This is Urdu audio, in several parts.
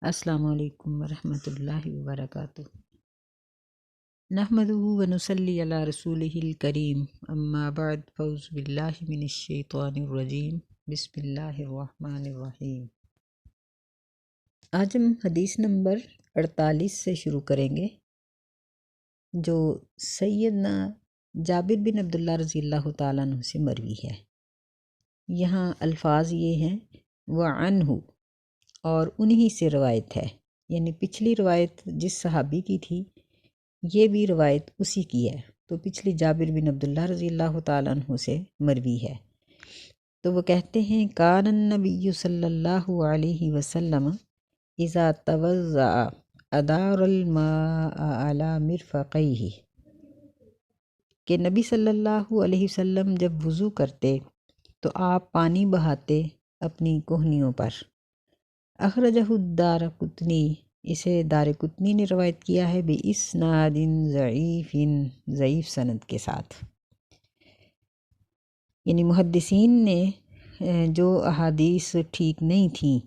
السلام علیکم ورحمۃ اللہ وبرکاتہ۔ نحمدہ ونصلی علی رسولہ الکریم، اما بعد، فاعوذ باللہ من الشیطان الرجیم، بسم اللہ الرحمن الرحیم۔ آج ہم حدیث نمبر 48 سے شروع کریں گے، جو سیدنا جابر بن عبداللہ رضی اللہ تعالیٰ عنہ سے مروی ہے۔ یہاں الفاظ یہ ہیں وعنہ، اور انہی سے روایت ہے، یعنی پچھلی روایت جس صحابی کی تھی یہ بھی روایت اسی کی ہے، تو پچھلی جابر بن عبداللہ رضی اللہ تعالیٰ عنہ سے مروی ہے۔ تو وہ کہتے ہیں کان النبی صلی اللہ علیہ وسلم اذا توضأ ادار الماء علی مرفقیہ، کہ نبی صلی اللہ علیہ وسلم جب وضو کرتے تو آپ پانی بہاتے اپنی کوہنیوں پر۔ اخرجہ الدارقطنی، اسے دارقطنی نے روایت کیا ہے بِإِسْنَادٍ ضعیف، ضعیف سند کے ساتھ۔ یعنی محدثین نے جو احادیث ٹھیک نہیں تھیں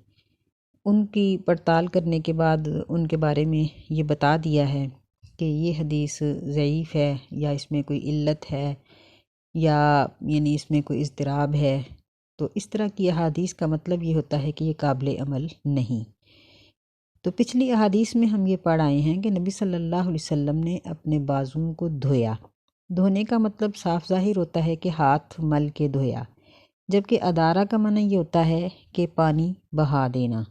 ان کی پڑتال کرنے کے بعد ان کے بارے میں یہ بتا دیا ہے کہ یہ حدیث ضعیف ہے، یا اس میں کوئی علت ہے، یا یعنی اس میں کوئی اضطراب ہے۔ تو اس طرح کی احادیث کا مطلب یہ ہوتا ہے کہ یہ قابل عمل نہیں۔ تو پچھلی احادیث میں ہم یہ پڑھ آئے ہیں کہ نبی صلی اللہ علیہ وسلم نے اپنے بازوؤں کو دھویا۔ دھونے کا مطلب صاف ظاہر ہوتا ہے کہ ہاتھ مل کے دھویا، جبکہ ادارہ کا معنی یہ ہوتا ہے کہ پانی بہا دینا۔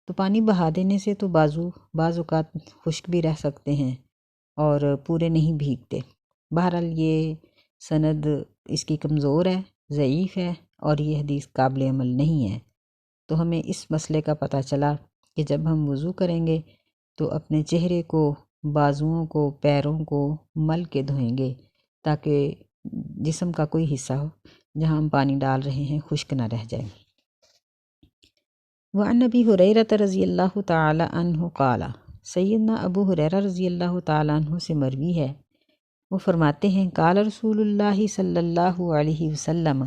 تو پانی بہا دینے سے تو بازو بعض اوقات خشک بھی رہ سکتے ہیں اور پورے نہیں بھیگتے۔ بہرحال یہ سند اس کی کمزور ہے، ضعیف ہے، اور یہ حدیث قابل عمل نہیں ہے۔ تو ہمیں اس مسئلے کا پتہ چلا کہ جب ہم وضو کریں گے تو اپنے چہرے کو، بازوؤں کو، پیروں کو مل کے دھوئیں گے، تاکہ جسم کا کوئی حصہ ہو جہاں ہم پانی ڈال رہے ہیں خشک نہ رہ جائے۔ وعن ابی ہریرہ رضی اللہ تعالی عنہ قال، سیدنا ابو ہریرہ رضی اللہ تعالی عنہ سے مروی ہے، وہ فرماتے ہیں قال رسول اللہ صلی اللہ علیہ وسلم،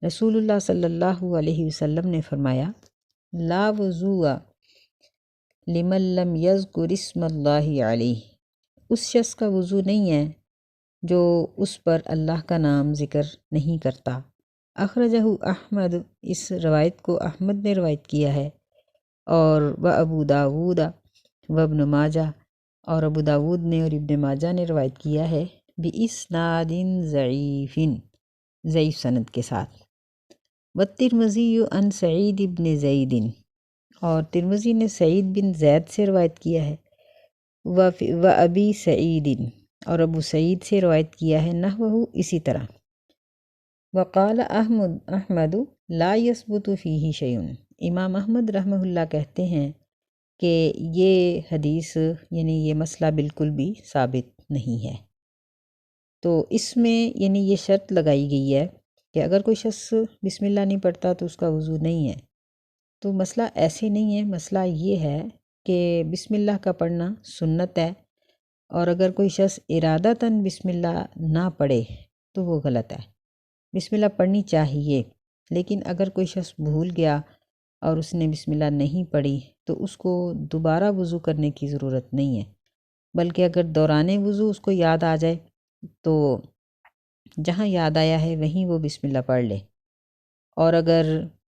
رسول اللہ صلی اللہ علیہ وسلم نے فرمایا لا وضوء لمن لم یذکر اسم اللہ علیہ، اس شخص کا وضو نہیں ہے جو اس پر اللہ کا نام ذکر نہیں کرتا۔ اخرجہ احمد، اس روایت کو احمد نے روایت کیا ہے، اور و ابو داود و ابن ماجہ، اور ابو داود نے اور ابن ماجہ نے روایت کیا ہے بِإِسْنَادٍ ضعیف، ضعیف سند کے ساتھ۔ والترمذی عن سعید بن زید، اور ترمذی نے سعید بن زید سے روایت کیا ہے، و ابی سعید، اور ابو سعید سے روایت کیا ہے نحوہ اسی طرح۔ وقال احمد لا یثبت فیہ شیء، امام احمد رحمہ اللہ کہتے ہیں کہ یہ حدیث یعنی یہ مسئلہ بالکل بھی ثابت نہیں ہے۔ تو اس میں یعنی یہ شرط لگائی گئی ہے کہ اگر کوئی شخص بسم اللہ نہیں پڑھتا تو اس کا وضو نہیں ہے۔ تو مسئلہ ایسے نہیں ہے، مسئلہ یہ ہے کہ بسم اللہ کا پڑھنا سنت ہے، اور اگر کوئی شخص ارادتاً بسم اللہ نہ پڑھے تو وہ غلط ہے۔ بسم اللہ پڑھنی چاہیے، لیکن اگر کوئی شخص بھول گیا اور اس نے بسم اللہ نہیں پڑھی تو اس کو دوبارہ وضو کرنے کی ضرورت نہیں ہے، بلکہ اگر دوران وضو اس کو یاد آ جائے تو جہاں یاد آیا ہے وہیں وہ بسم اللہ پڑھ لے، اور اگر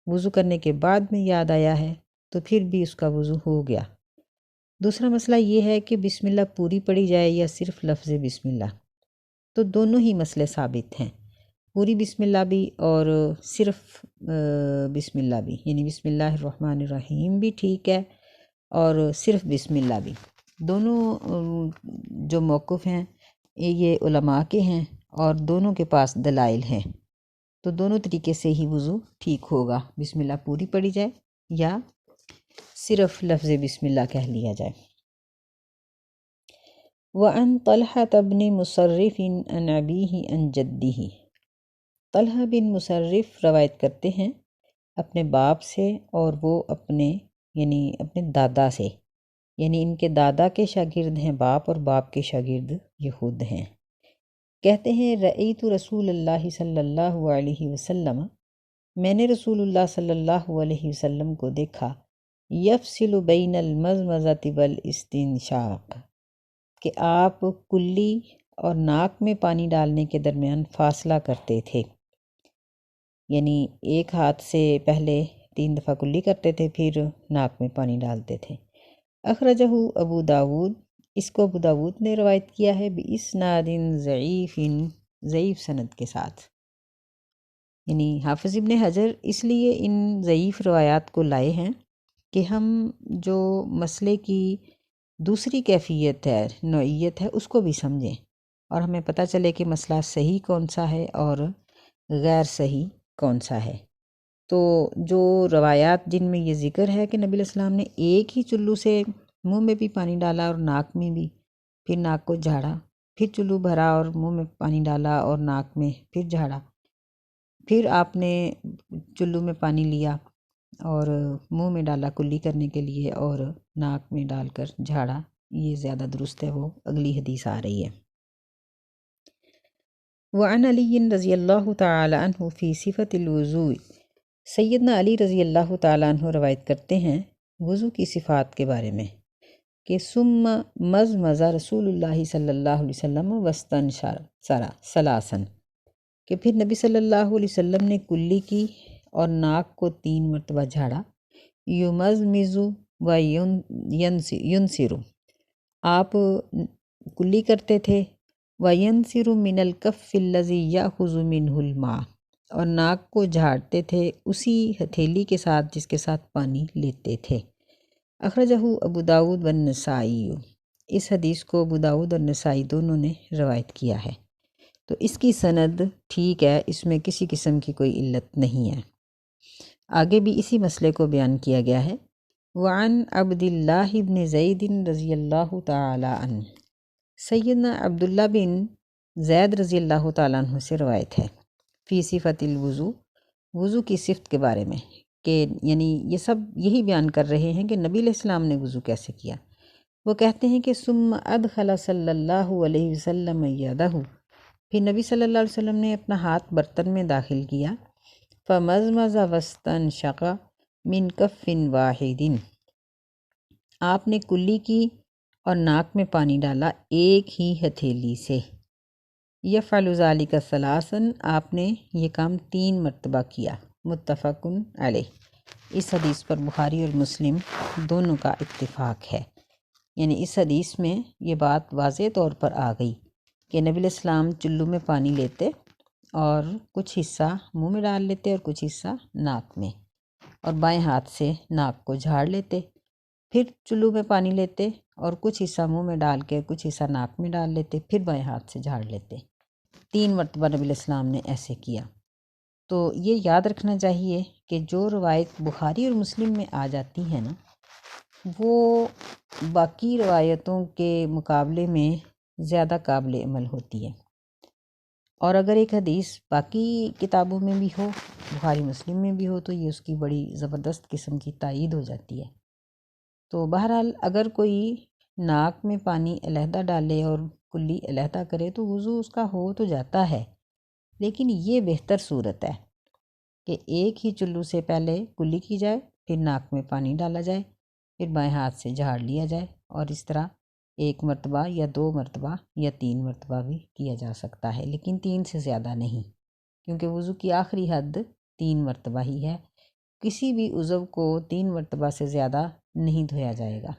وضو کرنے کے بعد میں یاد آیا ہے تو پھر بھی اس کا وضو ہو گیا۔ دوسرا مسئلہ یہ ہے کہ بسم اللہ پوری پڑھی جائے یا صرف لفظ بسم اللہ، تو دونوں ہی مسئلے ثابت ہیں، پوری بسم اللہ بھی اور صرف بسم اللہ بھی، یعنی بسم اللہ الرحمن الرحیم بھی ٹھیک ہے اور صرف بسم اللہ بھی۔ دونوں جو موقف ہیں یہ علماء کے ہیں اور دونوں کے پاس دلائل ہیں، تو دونوں طریقے سے ہی وضو ٹھیک ہوگا، بسم اللہ پوری پڑھی جائے یا صرف لفظ بسم اللہ کہہ لیا جائے۔ وعن طلحة بن مصرف عن ابیہ عن جدہ، طلحہ بن مصرف روایت کرتے ہیں اپنے باپ سے، اور وہ اپنے دادا سے، یعنی ان کے دادا کے شاگرد ہیں باپ، اور باپ کے شاگرد یہ خود ہیں۔ کہتے ہیں رأیت رسول اللہ صلی اللہ علیہ وسلم، میں نے رسول اللہ صلی اللہ علیہ وسلم کو دیکھا، یفصل بین المضمضۃ والاستنشاق، کہ آپ کلی اور ناک میں پانی ڈالنے کے درمیان فاصلہ کرتے تھے، یعنی ایک ہاتھ سے پہلے 3 دفعہ کلی کرتے تھے، پھر ناک میں پانی ڈالتے تھے۔ اخرجہ ابو داود، اس کو ابو داود نے روایت کیا ہے بِإِسْنَادٍ ضعیف، ضعیف سند کے ساتھ۔ یعنی حافظ ابن حجر اس لیے ان ضعیف روایات کو لائے ہیں کہ ہم جو مسئلے کی دوسری کیفیت ہے، نوعیت ہے، اس کو بھی سمجھیں اور ہمیں پتہ چلے کہ مسئلہ صحیح کون سا ہے اور غیر صحیح کون سا ہے۔ تو جو روایات جن میں یہ ذکر ہے کہ نبی علیہ السلام نے ایک ہی چلو سے منہ میں بھی پانی ڈالا اور ناک میں بھی، پھر ناک کو جھاڑا، پھر چلو بھرا اور منہ میں پانی ڈالا اور ناک میں پھر جھاڑا، پھر آپ نے چلو میں پانی لیا اور منہ میں ڈالا کلی کرنے کے لیے اور ناک میں ڈال کر جھاڑا، یہ زیادہ درست ہے، وہ اگلی حدیث آ رہی ہے۔ وعن علی رضی اللہ تعالی عنہ فی صفت الوضوء، سیدنا علی رضی اللہ تعالیٰ عنہ روایت کرتے ہیں وضو کی صفات کے بارے میں کہ ثم مضمض رسول اللہ صلی اللہ علیہ وسلم واستنشر ثلاثاً، کہ پھر نبی صلی اللہ علیہ وسلم نے کلی کی اور ناک کو 3 مرتبہ جھاڑا، یمزمز و ینصر، آپ کلی کرتے تھے، وینصر من الکف الذی یاخذ منہ الماء، اور ناک کو جھاڑتے تھے اسی ہتھیلی کے ساتھ جس کے ساتھ پانی لیتے تھے۔ اخرجہ ابو داود والنسائی، اس حدیث کو ابو داود اور نسائی دونوں نے روایت کیا ہے۔ تو اس کی سند ٹھیک ہے، اس میں کسی قسم کی کوئی علت نہیں ہے۔ آگے بھی اسی مسئلے کو بیان کیا گیا ہے۔ وعن عبد اللہ بن زید رضی اللہ تعالی عنہ، سیدنا عبداللہ بن زید رضی اللہ تعالیٰ عنہ سے روایت ہے فی صفت الوضو، وضو کی صفت کے بارے میں، کہ یعنی یہ سب یہی بیان کر رہے ہیں کہ نبی علیہ السلام نے وضو کیسے کیا۔ وہ کہتے ہیں کہ ثم ادخل صلی اللہ علیہ وسلم یدہ، پھر نبی صلی اللہ علیہ وسلم نے اپنا ہاتھ برتن میں داخل کیا، فمزمز واستنشق من کف واحد، آپ نے کلی کی اور ناک میں پانی ڈالا ایک ہی ہتھیلی سے، یفعل ذلک ثلاثا، آپ نے یہ کام 3 مرتبہ کیا، متفق علیہ۔ اس حدیث پر بخاری اور مسلم دونوں کا اتفاق ہے، یعنی اس حدیث میں یہ بات واضح طور پر آ گئی کہ نبی علیہ السلام چلو میں پانی لیتے اور کچھ حصہ منہ میں ڈال لیتے اور کچھ حصہ ناک میں، اور بائیں ہاتھ سے ناک کو جھاڑ لیتے، پھر چلو میں پانی لیتے اور کچھ حصہ منہ میں ڈال کے کچھ حصہ ناک میں ڈال لیتے، پھر بائیں ہاتھ سے جھاڑ لیتے۔ 3 مرتبہ نبی علیہ السلام نے ایسے کیا۔ تو یہ یاد رکھنا چاہیے کہ جو روایت بخاری اور مسلم میں آ جاتی ہے نا، وہ باقی روایتوں کے مقابلے میں زیادہ قابل عمل ہوتی ہے، اور اگر ایک حدیث باقی کتابوں میں بھی ہو، بخاری مسلم میں بھی ہو، تو یہ اس کی بڑی زبردست قسم کی تائید ہو جاتی ہے۔ تو بہرحال اگر کوئی ناک میں پانی علیحدہ ڈالے اور کلی علیحدہ کرے تو وضو اس کا ہو تو جاتا ہے، لیکن یہ بہتر صورت ہے کہ ایک ہی چلو سے پہلے کلی کی جائے، پھر ناک میں پانی ڈالا جائے، پھر بائیں ہاتھ سے جھاڑ لیا جائے، اور اس طرح 1 مرتبہ یا 2 مرتبہ یا 3 مرتبہ بھی کیا جا سکتا ہے، لیکن 3 سے زیادہ نہیں، کیونکہ وضو کی آخری حد 3 مرتبہ ہی ہے۔ کسی بھی عضو کو 3 مرتبہ سے زیادہ نہیں دھویا جائے گا۔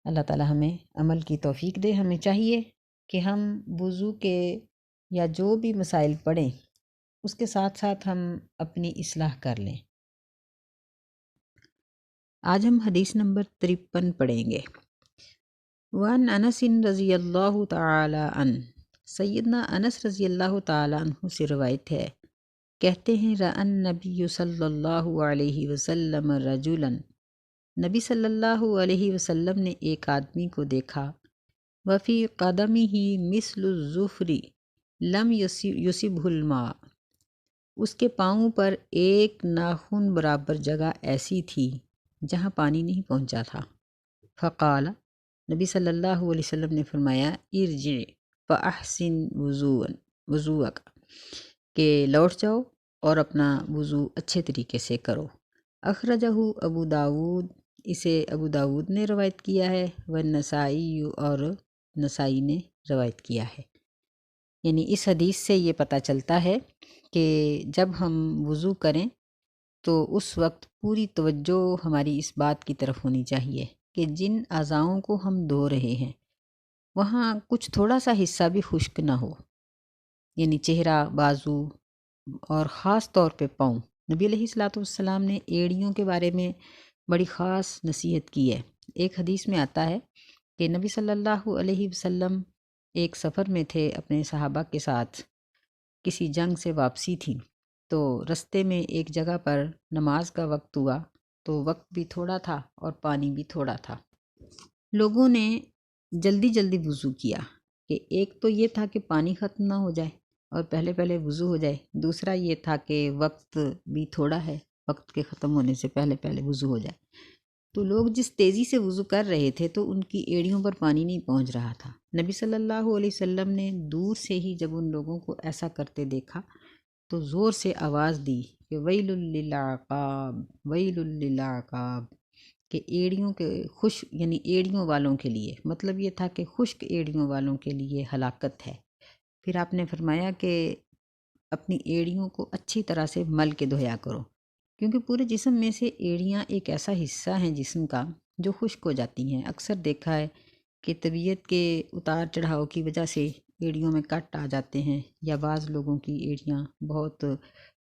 اللہ تعالی ہمیں عمل کی توفیق دے۔ ہمیں چاہیے کہ ہم وضو کے یا جو بھی مسائل پڑھیں اس کے ساتھ ساتھ ہم اپنی اصلاح کر لیں۔ آج ہم حدیث نمبر 53 پڑھیں گے۔ وعن انس رضی اللہ تعالی عنہ، سیدنا انس رضی اللہ تعالی عنہ سے روایت ہے، کہتے ہیں رأى النبی صلی اللہ علیہ وسلم رجلا، نبی صلی اللہ علیہ وسلم نے ایک آدمی کو دیکھا، وفی قدمہ مثل الظفر لم یصبہ الماء، اس کے پاؤں پر ایک ناخن برابر جگہ ایسی تھی جہاں پانی نہیں پہنچا تھا۔ فقال، نبی صلی اللہ علیہ وسلم نے فرمایا، ارجع فاحسن وضوءک، کہ لوٹ جاؤ اور اپنا وضو اچھے طریقے سے کرو۔ اخرجہ ابو داود، اسے ابو داود نے روایت کیا ہے، والنسائی اور نسائی نے روایت کیا ہے۔ یعنی اس حدیث سے یہ پتہ چلتا ہے کہ جب ہم وضو کریں تو اس وقت پوری توجہ ہماری اس بات کی طرف ہونی چاہیے کہ جن اعضاؤں کو ہم دھو رہے ہیں وہاں کچھ تھوڑا سا حصہ بھی خشک نہ ہو، یعنی چہرہ، بازو اور خاص طور پہ پاؤں۔ نبی علیہ الصلوۃ والسلام نے ایڑیوں کے بارے میں بڑی خاص نصیحت کی ہے۔ ایک حدیث میں آتا ہے کہ نبی صلی اللہ علیہ وسلم ایک سفر میں تھے اپنے صحابہ کے ساتھ، کسی جنگ سے واپسی تھی، تو رستے میں ایک جگہ پر نماز کا وقت ہوا، تو وقت بھی تھوڑا تھا اور پانی بھی تھوڑا تھا۔ لوگوں نے جلدی جلدی وضو کیا کہ ایک تو یہ تھا کہ پانی ختم نہ ہو جائے اور پہلے پہلے وضو ہو جائے، دوسرا یہ تھا کہ وقت بھی تھوڑا ہے، وقت کے ختم ہونے سے پہلے پہلے وضو ہو جائے۔ تو لوگ جس تیزی سے وضو کر رہے تھے تو ان کی ایڑیوں پر پانی نہیں پہنچ رہا تھا۔ نبی صلی اللہ علیہ وسلم نے دور سے ہی جب ان لوگوں کو ایسا کرتے دیکھا تو زور سے آواز دی کہ ویل للعقاب، ویل للعقاب، کہ ایڑیوں کے یعنی ایڑیوں والوں کے لیے، مطلب یہ تھا کہ خشک ایڑیوں والوں کے لیے ہلاکت ہے۔ پھر آپ نے فرمایا کہ اپنی ایڑیوں کو اچھی طرح سے مل کے دھویا کرو، کیونکہ پورے جسم میں سے ایڑیاں ایک ایسا حصہ ہیں جسم کا جو خشک ہو جاتی ہیں۔ اکثر دیکھا ہے کہ طبیعت کے اتار چڑھاؤ کی وجہ سے ایڑیوں میں کٹ آ جاتے ہیں، یا بعض لوگوں کی ایڑیاں بہت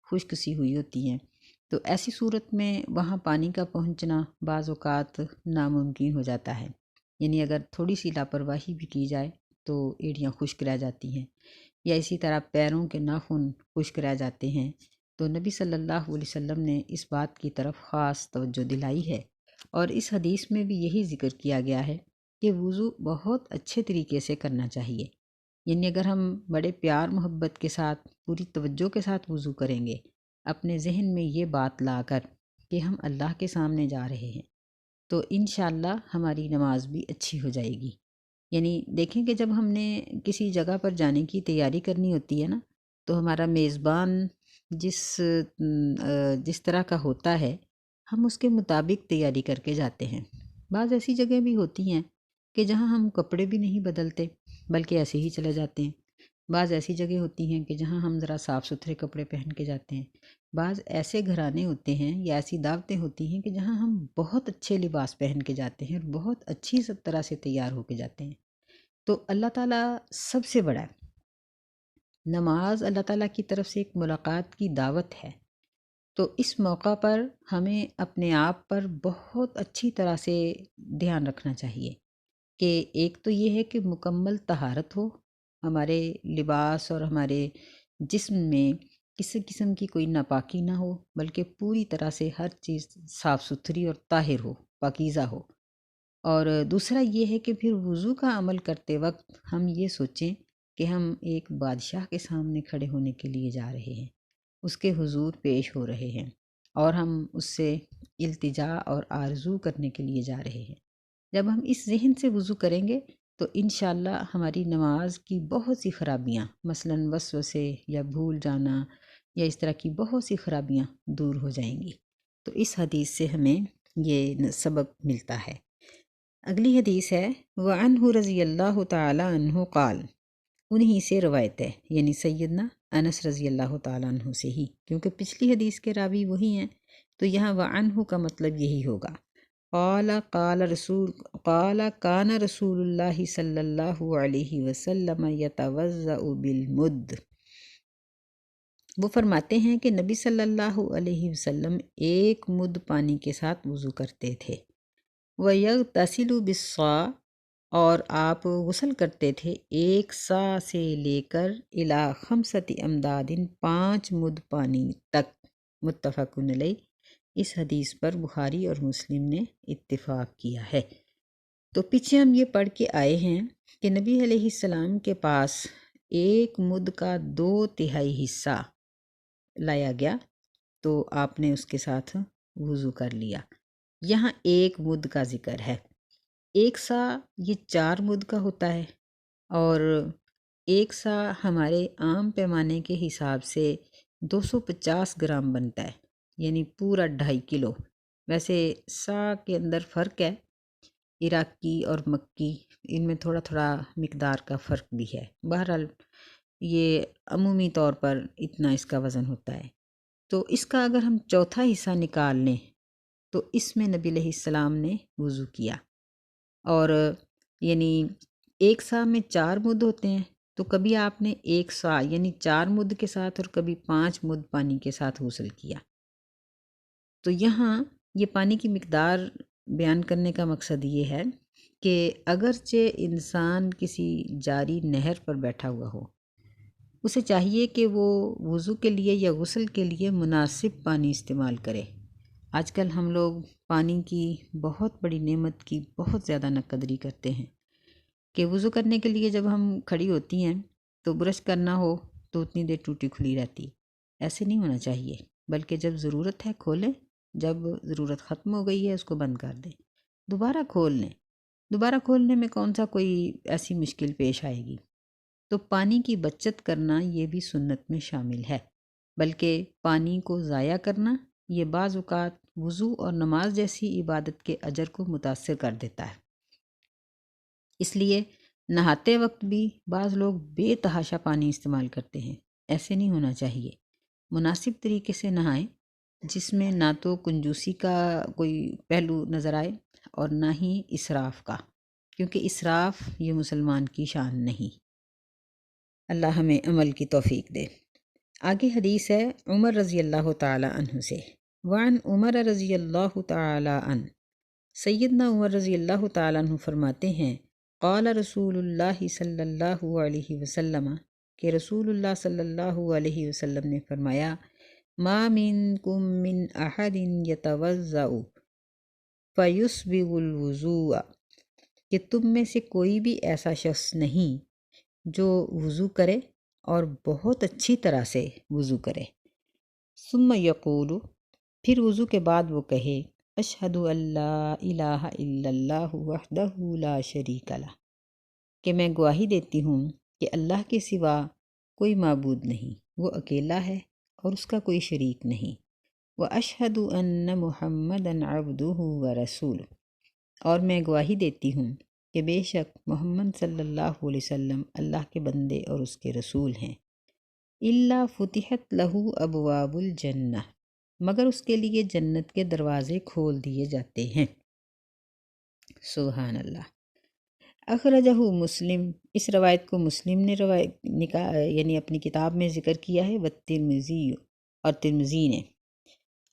خشک سی ہوئی ہوتی ہیں، تو ایسی صورت میں وہاں پانی کا پہنچنا بعض اوقات ناممکن ہو جاتا ہے۔ یعنی اگر تھوڑی سی لاپرواہی بھی کی جائے تو ایڑیاں خشک رہ جاتی ہیں، یا اسی طرح پیروں کے ناخن خشک رہ جاتے ہیں۔ تو نبی صلی اللہ علیہ وسلم نے اس بات کی طرف خاص توجہ دلائی ہے، اور اس حدیث میں بھی یہی ذکر کیا گیا ہے کہ وضو بہت اچھے طریقے سے کرنا چاہیے۔ یعنی اگر ہم بڑے پیار محبت کے ساتھ پوری توجہ کے ساتھ وضو کریں گے، اپنے ذہن میں یہ بات لا کر کہ ہم اللہ کے سامنے جا رہے ہیں، تو انشاءاللہ ہماری نماز بھی اچھی ہو جائے گی۔ یعنی دیکھیں کہ جب ہم نے کسی جگہ پر جانے کی تیاری کرنی ہوتی ہے نا، تو ہمارا میزبان جس طرح کا ہوتا ہے ہم اس کے مطابق تیاری کر کے جاتے ہیں۔ بعض ایسی جگہیں بھی ہوتی ہیں کہ جہاں ہم کپڑے بھی نہیں بدلتے بلکہ ایسے ہی چلے جاتے ہیں۔ بعض ایسی جگہ ہوتی ہیں کہ جہاں ہم ذرا صاف ستھرے کپڑے پہن کے جاتے ہیں۔ بعض ایسے گھرانے ہوتے ہیں یا ایسی دعوتیں ہوتی ہیں کہ جہاں ہم بہت اچھے لباس پہن کے جاتے ہیں اور بہت اچھی سب طرح سے تیار ہو کے جاتے ہیں۔ تو اللہ تعالیٰ سب سے بڑا ہے۔ نماز اللہ تعالیٰ کی طرف سے ایک ملاقات کی دعوت ہے، تو اس موقع پر ہمیں اپنے آپ پر بہت اچھی طرح سے دھیان رکھنا چاہیے کہ ایک تو یہ ہے کہ مکمل طہارت ہو، ہمارے لباس اور ہمارے جسم میں کسی قسم کی کوئی ناپاکی نہ ہو، بلکہ پوری طرح سے ہر چیز صاف ستھری اور طاہر ہو، پاکیزہ ہو۔ اور دوسرا یہ ہے کہ پھر وضو کا عمل کرتے وقت ہم یہ سوچیں کہ ہم ایک بادشاہ کے سامنے کھڑے ہونے کے لیے جا رہے ہیں، اس کے حضور پیش ہو رہے ہیں، اور ہم اس سے التجا اور آرزو کرنے کے لیے جا رہے ہیں۔ جب ہم اس ذہن سے وضو کریں گے تو انشاءاللہ ہماری نماز کی بہت سی خرابیاں، مثلاً وسوسے یا بھول جانا یا اس طرح کی بہت سی خرابیاں دور ہو جائیں گی۔ تو اس حدیث سے ہمیں یہ سبق ملتا ہے۔ اگلی حدیث ہے وعنہ رضی اللہ تعالی عنہ قال، انہی سے روایت ہے، یعنی سیدنا انس رضی اللہ تعالیٰ عنہ سے ہی، کیونکہ پچھلی حدیث کے راوی وہی ہیں، تو یہاں وعنہ کا مطلب یہی ہوگا۔ قال کان رسول اللہ صلی اللہ علیہ وسلم یتوضأ بالمد، وہ فرماتے ہیں کہ نبی صلی اللہ علیہ وسلم ایک مد پانی کے ساتھ وضو کرتے تھے۔ وَيَغْتَسِلُ بِالصَّاعِ، اور آپ غسل کرتے تھے ایک سا سے لے کر الی 5 امداد، 5 مد پانی تک۔ متفق علیہ، اس حدیث پر بخاری اور مسلم نے اتفاق کیا ہے۔ تو پیچھے ہم یہ پڑھ کے آئے ہیں کہ نبی علیہ السلام کے پاس ایک مد کا 2/3 حصہ لایا گیا، تو آپ نے اس کے ساتھ وضو کر لیا۔ یہاں ایک مد کا ذکر ہے۔ ایک سا یہ 4 مد کا ہوتا ہے، اور ایک سا ہمارے عام پیمانے کے حساب سے 250 گرام بنتا ہے۔ یعنی پورا 2.5 کلو۔ ویسے سا کے اندر فرق ہے، عراقی اور مکی، ان میں تھوڑا تھوڑا مقدار کا فرق بھی ہے، بہرحال یہ عمومی طور پر اتنا اس کا وزن ہوتا ہے۔ تو اس کا اگر ہم چوتھا حصہ نکال لیں تو اس میں نبی علیہ السلام نے وضو کیا، اور یعنی ایک سا میں 4 مد ہوتے ہیں، تو کبھی آپ نے ایک سا یعنی 4 مد کے ساتھ اور کبھی 5 مد پانی کے ساتھ غسل کیا۔ تو یہاں یہ پانی کی مقدار بیان کرنے کا مقصد یہ ہے کہ اگرچہ انسان کسی جاری نہر پر بیٹھا ہوا ہو، اسے چاہیے کہ وہ وضو کے لیے یا غسل کے لیے مناسب پانی استعمال کرے۔ آج کل ہم لوگ پانی کی بہت بڑی نعمت کی بہت زیادہ ناقدری کرتے ہیں کہ وضو کرنے کے لیے جب ہم کھڑی ہوتی ہیں تو برش کرنا ہو تو اتنی دیر ٹوٹی کھلی رہتی۔ ایسے نہیں ہونا چاہیے، بلکہ جب ضرورت ہے کھولیں، جب ضرورت ختم ہو گئی ہے اس کو بند کر دیں، دوبارہ کھول لیں۔ دوبارہ کھولنے میں کون سا کوئی ایسی مشکل پیش آئے گی؟ تو پانی کی بچت کرنا یہ بھی سنت میں شامل ہے، بلکہ پانی کو ضائع کرنا یہ بعض اوقات وضو اور نماز جیسی عبادت کے اجر کو متاثر کر دیتا ہے۔ اس لیے نہاتے وقت بھی بعض لوگ بے تحاشا پانی استعمال کرتے ہیں، ایسے نہیں ہونا چاہیے۔ مناسب طریقے سے نہائیں، جس میں نہ تو کنجوسی کا کوئی پہلو نظر آئے اور نہ ہی اسراف کا، کیونکہ اسراف یہ مسلمان کی شان نہیں۔ اللہ ہمیں عمل کی توفیق دے۔ آگے حدیث ہے عمر رضی اللہ تعالی عنہ سے، وعن عمر رضی اللہ تعالی عنہ، سیدنا عمر رضی اللہ تعالی عنہ فرماتے ہیں، قال رسول اللہ صلی اللہ علیہ وسلم، کہ رسول اللہ صلی اللہ علیہ وسلم نے فرمایا، ما منکم من احد یتوضأ فیسبغ الوضوء، کہ تم میں سے کوئی بھی ایسا شخص نہیں جو وضو کرے اور بہت اچھی طرح سے وضو کرے، ثم یقول، پھر وضو کے بعد وہ کہے، اشہد ان لا الہ الا اللہ وحدہ لا شریک لہ، کہ میں گواہی دیتی ہوں کہ اللہ کے سوا کوئی معبود نہیں، وہ اکیلا ہے اور اس کا کوئی شریک نہیں، واشہد ان محمدًا عبدہ ورسولہ، اور میں گواہی دیتی ہوں کہ بے شک محمد صلی اللہ علیہ وسلم اللہ کے بندے اور اس کے رسول ہیں، الا فتحت لہ ابواب الجنہ، مگر اس کے لیے جنت کے دروازے کھول دیے جاتے ہیں۔ سبحان اللہ۔ اخرجہ مسلم، اس روایت کو مسلم نے یعنی اپنی کتاب میں ذکر کیا ہے، والترمذی، اور ترمذی نے،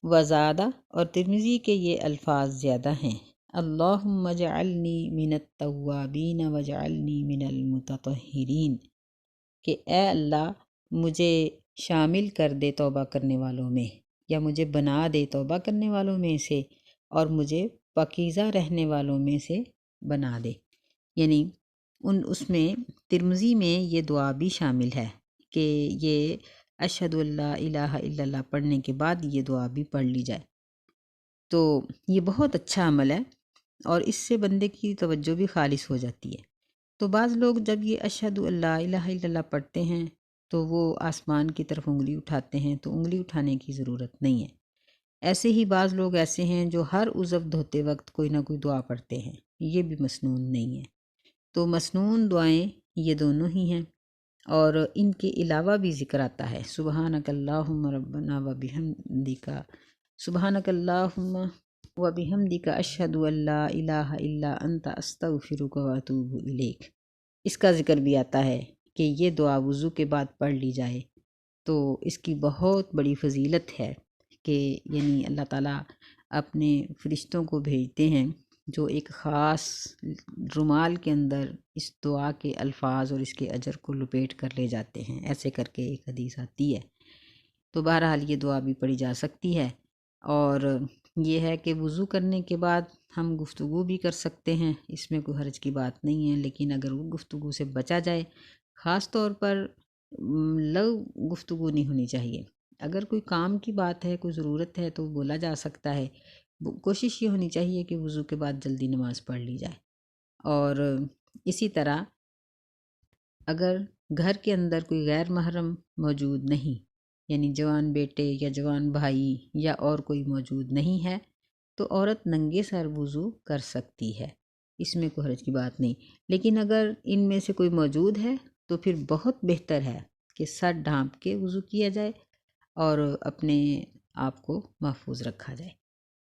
وزادہ، اور ترمذی کے یہ الفاظ زیادہ ہیں، اللہم اجعلنی من التوابین واجعلنی من المتطہرین، کہ اے اللہ مجھے شامل کر دے توبہ کرنے والوں میں، یا مجھے بنا دے توبہ کرنے والوں میں سے، اور مجھے پاکیزہ رہنے والوں میں سے بنا دے۔ یعنی اس میں ترمذی میں یہ دعا بھی شامل ہے کہ یہ اشہد ان لا الہ الا اللہ پڑھنے کے بعد یہ دعا بھی پڑھ لی جائے۔ تو یہ بہت اچھا عمل ہے اور اس سے بندے کی توجہ بھی خالص ہو جاتی ہے۔ تو بعض لوگ جب یہ اشہد ان لا الہ الا اللہ پڑھتے ہیں تو وہ آسمان کی طرف انگلی اٹھاتے ہیں، تو انگلی اٹھانے کی ضرورت نہیں ہے۔ ایسے ہی بعض لوگ ایسے ہیں جو ہر عضو دھوتے وقت کوئی نہ کوئی دعا پڑھتے ہیں، یہ بھی مسنون نہیں ہے۔ تو مسنون دعائیں یہ دونوں ہی ہیں، اور ان کے علاوہ بھی ذکر آتا ہے، سبحانک اللہم ربنا و بحمدک، سبحانک اللہم و بحمدک اشہد ان لا الہ الا انت استغفرک و اتوب الیک۔ اس کا ذکر بھی آتا ہے کہ یہ دعا وضو کے بعد پڑھ لی جائے، تو اس کی بہت بڑی فضیلت ہے کہ یعنی اللہ تعالیٰ اپنے فرشتوں کو بھیجتے ہیں جو ایک خاص رومال کے اندر اس دعا کے الفاظ اور اس کے اجر کو لپیٹ کر لے جاتے ہیں، ایسے کر کے ایک حدیث آتی ہے۔ تو بہرحال یہ دعا بھی پڑھی جا سکتی ہے، اور یہ ہے کہ وضو کرنے کے بعد ہم گفتگو بھی کر سکتے ہیں، اس میں کوئی حرج کی بات نہیں ہے، لیکن اگر وہ گفتگو سے بچا جائے، خاص طور پر لغو گفتگو نہیں ہونی چاہیے۔ اگر کوئی کام کی بات ہے، کوئی ضرورت ہے تو بولا جا سکتا ہے، کوشش یہ ہونی چاہیے کہ وضو کے بعد جلدی نماز پڑھ لی جائے۔ اور اسی طرح اگر گھر کے اندر کوئی غیر محرم موجود نہیں یعنی جوان بیٹے یا جوان بھائی یا اور کوئی موجود نہیں ہے تو عورت ننگے سر وضو کر سکتی ہے، اس میں کوئی حرج کی بات نہیں۔ لیکن اگر ان میں سے کوئی موجود ہے تو پھر بہت بہتر ہے کہ سر ڈھانپ کے وضو کیا جائے اور اپنے آپ کو محفوظ رکھا جائے۔